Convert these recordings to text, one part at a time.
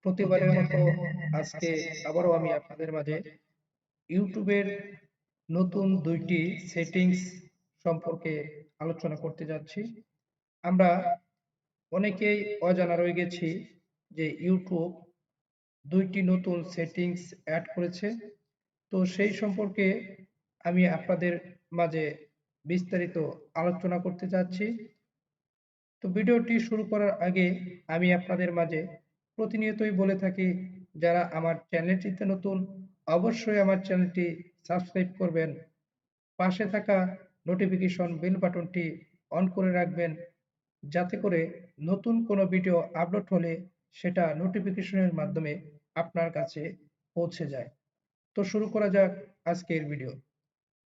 প্রতিবারের মতো আজকে আবারও আমি আপনাদের মাঝে ইউটিউবের নতুন দুইটি সেটিংস সম্পর্কে আলোচনা করতে যাচ্ছি। আমরা অনেকেই অজানা রয়ে গেছি যে ইউটিউব দুইটি নতুন সেটিংস অ্যাড করেছে। তো সেই সম্পর্কে আমি আপনাদের মাঝে বিস্তারিত আলোচনা করতে যাচ্ছি। তো ভিডিওটি শুরু করার আগে আমি আপনাদের মাঝে প্রতিনিয়তই বলে থাকি, যারা আমার চ্যানেলটিতে নতুন অবশ্যই আমার চ্যানেলটি সাবস্ক্রাইব করবেন, পাশে থাকা নোটিফিকেশন বেল বাটনটি অন করে রাখবেন, যাতে করে নতুন কোনো ভিডিও আপলোড হলে সেটা নোটিফিকেশনের মাধ্যমে আপনার কাছে পৌঁছে যায়। তো শুরু করা যাক আজকের ভিডিও।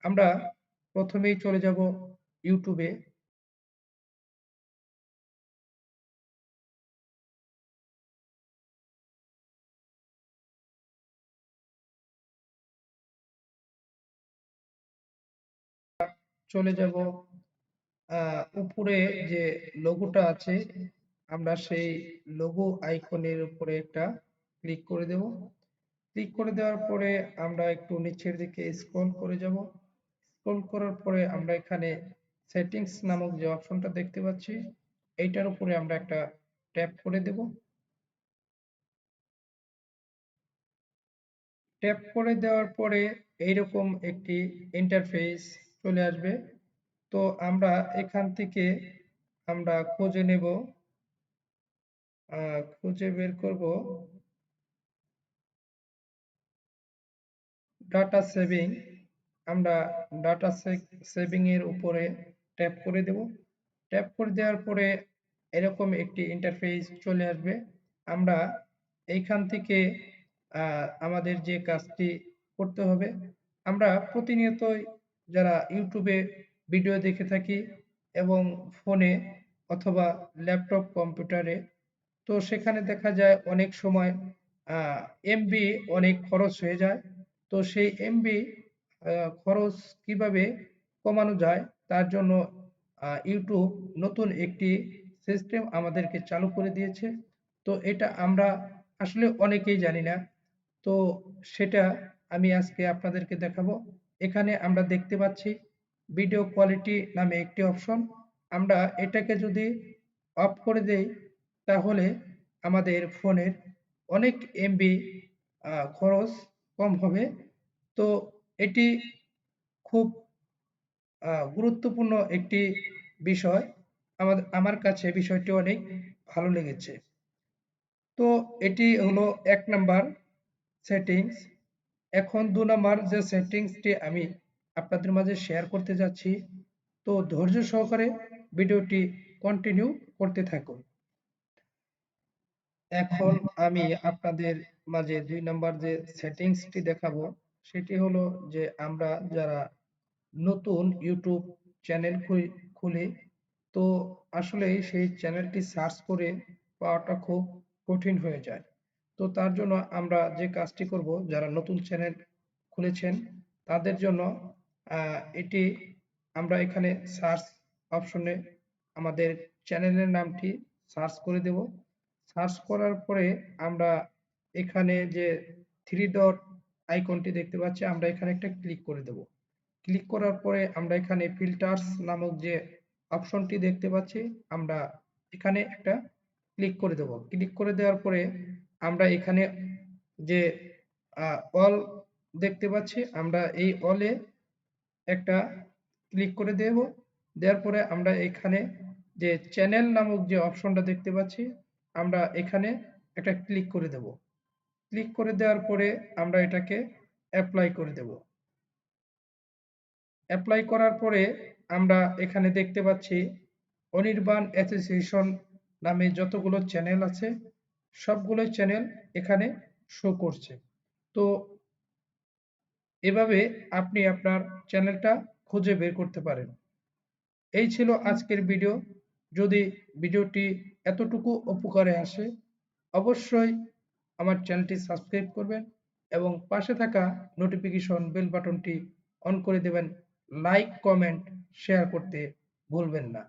আমরা প্রথমেই চলে যাব ইউটিউবে। চলে যাব উপরে যে লোগোটা আছে, আমরা সেই লোগো আইকনের উপরে একটা ক্লিক করে দেব। ক্লিক করে দেওয়ার পরে আমরা একটু নিচের দিকে স্ক্রল করে যাব। স্ক্রল করার পরে আমরা এখানে সেটিংস নামক যে অপশনটা দেখতে পাচ্ছি, এইটার উপরে আমরা একটা ট্যাপ করে দেব। ট্যাপ করে দেওয়ার পরে এইরকম একটি ইন্টারফেস চলে আসবে। তো আমরা এখান থেকে আমরা খুঁজে নেব, খুঁজে বের করব ডাটা সেভিং। আমরা ডাটা সেভিং এর উপরে ট্যাপ করে দেব। ট্যাপ করে দেওয়ার পরে এরকম একটি ইন্টারফেস চলে আসবে। আমরা এইখান থেকে আমাদের যে কাজটি করতে হবে, আমরা প্রতিনিয়তই যারা ইউটিউবে ভিডিও দেখে থাকি এবং ফোনে অথবা ল্যাপটপ কম্পিউটারে, তো সেখানে দেখা যায় অনেক সময় এমবি অনেক খরচ হয়ে যায়। তো সেই এমবি খরচ কিভাবে কমানো যায়, তার জন্য ইউটিউব নতুন একটি সিস্টেম আমাদেরকে চালু করে দিয়েছে। তো এটা আমরা আসলে অনেকেই জানি না। তো সেটা আমি আজকে আপনাদেরকে দেখাবো। এখানে আমরা দেখতে পাচ্ছি ভিডিও কোয়ালিটি নামে একটি অপশন। আমরা এটাকে যদি অফ করে দেই, তাহলে আমাদের ফোনের অনেক এমবি খরচ কম হবে। তো এটি খুব গুরুত্বপূর্ণ একটি বিষয়। আমার কাছে বিষয়টি অনেক ভালো লেগেছে। তো এটি হলো ১ নাম্বার সেটিংস। এখন ২ নাম্বার যে সেটিংসটি আমি আপনাদের মাঝে শেয়ার করতে যাচ্ছি, তো ধৈর্য সহকারে ভিডিওটি কন্টিনিউ করতে থাকুন। এখন আমি আপনাদের মাঝে ২ নাম্বার যে সেটিংসটি দেখাবো, সেটি হলো যে আমরা যারা নতুন ইউটিউব চ্যানেল খুলি, তো আসলে সেই চ্যানেলটি সার্চ করে পাওয়াটা খুব কঠিন হয়ে যায়। তো তার জন্য আমরা যে কাজটি করব, যারা নতুন চ্যানেল খুলেছেন তাদের জন্য এটি আমরা এখানে সার্চ অপশনে আমাদের চ্যানেলের নামটি সার্চ করে দেব। সার্চ করার পরে আমরা এখানে যে থ্রি ডট আইকনটি দেখতে পাচ্ছি, আমরা এখানে একটা ক্লিক করে দেব। ক্লিক করার পরে আমরা এখানে ফিল্টার্স নামক যে অপশনটি দেখতে পাচ্ছি, আমরা এখানে একটা ক্লিক করে দেব। ক্লিক করে দেওয়ার পরে আমরা এখানে যে অল দেখতে পাচ্ছি, আমরা এই অলে একটা ক্লিক করে দেব। দেওয়ার পরে আমরা এখানে যে চ্যানেল নামক যে অপশনটা দেখতে পাচ্ছি, আমরা এখানে একটা ক্লিক করে দেব। ক্লিক করে দেওয়ার পরে আমরা এটাকে অ্যাপ্লাই করে দেব। অ্যাপ্লাই করার পরে আমরা এখানে দেখতে পাচ্ছি অনির্বাণ অ্যাসোসিয়েশন নামে যতগুলো চ্যানেল আছে, সবগুলো চ্যানেল এখানে শো করছে। তো এভাবে আপনি আপনার চ্যানেলটা খুঁজে বের করতে পারেন। এই ছিল আজকের ভিডিও। যদি ভিডিওটি এতটুকু উপকারে আসে, অবশ্যই আমার চ্যানেলটি সাবস্ক্রাইব করবেন এবং পাশে থাকা নোটিফিকেশন বেল বাটনটি অন করে দেবেন। লাইক, কমেন্ট, শেয়ার করতে ভুলবেন না।